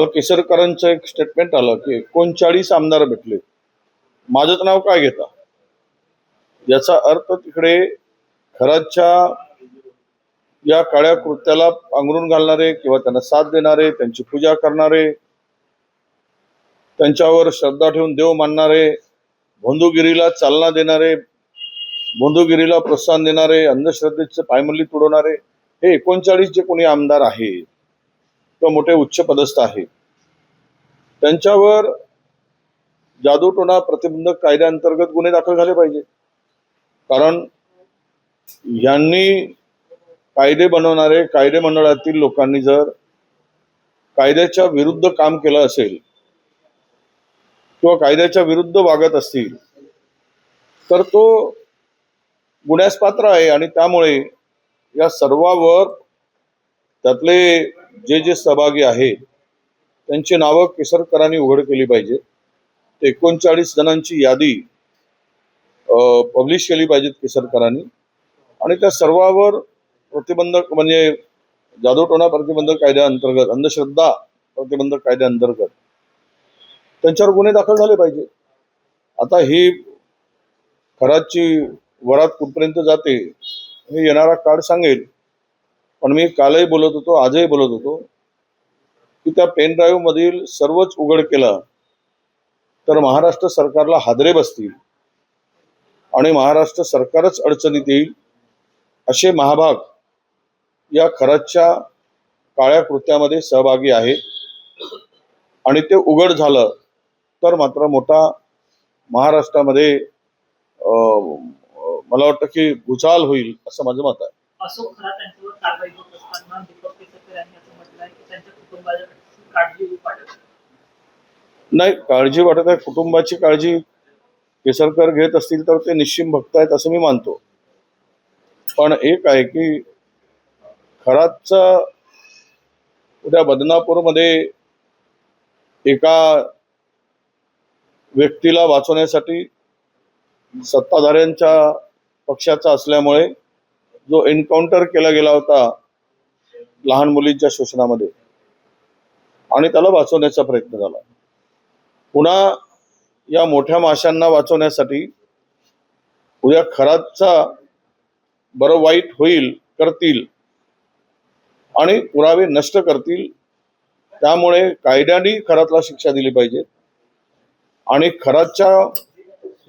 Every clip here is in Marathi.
केसरकरांचं एक स्टेटमेंट आलं की 39 आमदार भेटले, माझंच नाव काय घेता? याचा अर्थ तिकडे खराच्या या काळ्या कृत्याला पांघरून घालणारे किंवा त्यांना साथ देणारे, त्यांची पूजा करणारे, त्यांच्यावर श्रद्धा ठेवून देव मानणारे, भोंदूगिरीला चालना देणारे, भोंदूगिरीला प्रोत्साहन देणारे, अंधश्रद्धेचे पायमल्ली तुडवणारे हे 39 जे कोणी आमदार आहे किंवा मोठे उच्च पदस्थ आहे, त्यांच्यावर जादूटोणा प्रतिबंधक कायद्याअंतर्गत गुन्हे दाखल झाले पाहिजे. कारण यांनी कायदे बनवणारे कायदे मंडळातील लोकांनी जर कायद्याच्या विरुद्ध काम केलं असेल किंवा कायद्याच्या विरुद्ध वागत असतील तर तो गुन्ह्यास पात्र आहे. आणि त्यामुळे या सर्वावर त्यातले जे जे सहभागी आहेत त्यांची नावं केसरकरांनी उघड केली पाहिजे. 39 जणांची यादी पब्लिश केली पाहिजेत केसरकरांनी आणि त्या सर्वावर प्रतिबंधक म्हणजे जादूटोणा प्रतिबंधक कायद्याअंतर्गत, अंधश्रद्धा प्रतिबंधक कायद्याअंतर्गत त्यांच्यावर गुन्हे दाखल झाले पाहिजे. आता ही खराची वरात कुठपर्यंत जाते हे येणारा काळ सांगेल. पण मी कालही बोलत होतो, आजही बोलत होतो की त्या पेन ड्राईव्ह मधील सर्वच उघड केलं तर महाराष्ट्र सरकारला हादरे बसतील आणि महाराष्ट्र सरकारच अडचणीत येईल. असे महाभाग या खराच्या काळ्या कृत्यामध्ये सहभागी आहेत आणि ते उघड झालं तर मात्र मोठा महाराष्ट्रामध्ये मला वाटतं की भूचाल होईल असं माझं मत आहे. अशोक खरात यांच्यावर कारवाई होत असताना दीपक केसरकर यांनी असं म्हटलं आहे की त्यांच्या कुटुंबाची काळजी वाटत नाही. काळजी वाटत आहे, कुटुंबाची काळजी केसरकर घेत असतील तर ते निश्चिम भक्त आहेत असं मी मानतो. पण एक आहे की खरातचा उद्या बदनापूरमध्ये एका व्यक्तीला वाचवण्यासाठी सत्ताधाऱ्यांच्या पक्षाचा असल्यामुळे जो एन्काउंटर केला गेला होता लहान मुलींच्या शोषणामध्ये आणि त्याला वाचवण्याचा प्रयत्न झाला, पुन्हा या मोठ्या माशांना वाचवण्यासाठी उद्या खरातचा बरं वाईट होईल, करतील आणि पुरावे नष्ट करतील. त्यामुळे कायद्याने खरातला शिक्षा दिली पाहिजे आणि खरातच्या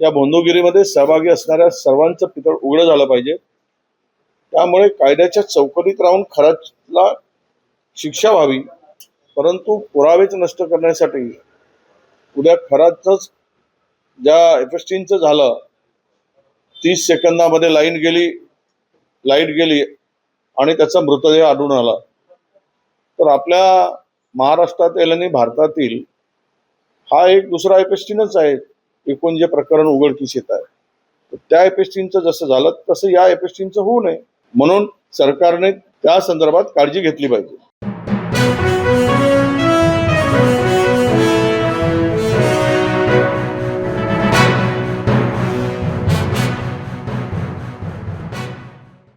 या भोंदूगिरीमध्ये सहभागी असणाऱ्या सर्वांचं पितळ उघडं झालं पाहिजे. त्यामुळे कायद्याच्या चौकटीत राहून खरातला शिक्षा व्हावी, परंतु पुरावेच नष्ट करण्यासाठी उद्या खरातच ज्या एफएसटीचं झालं, 30 सेकंदामध्ये लाईट गेली आणि त्याचा मृतदेह आढळून आला, तर आपल्या महाराष्ट्रातील आणि भारतातील हा एक दुसरा एफएसटीनच आहे. एकूण जे प्रकरण उघडकीस येत आहे त्या एफएसटीचं जसं झालं तसं या एफएसटीचं होऊ नये म्हणून सरकारने त्या संदर्भात काळजी घेतली पाहिजे.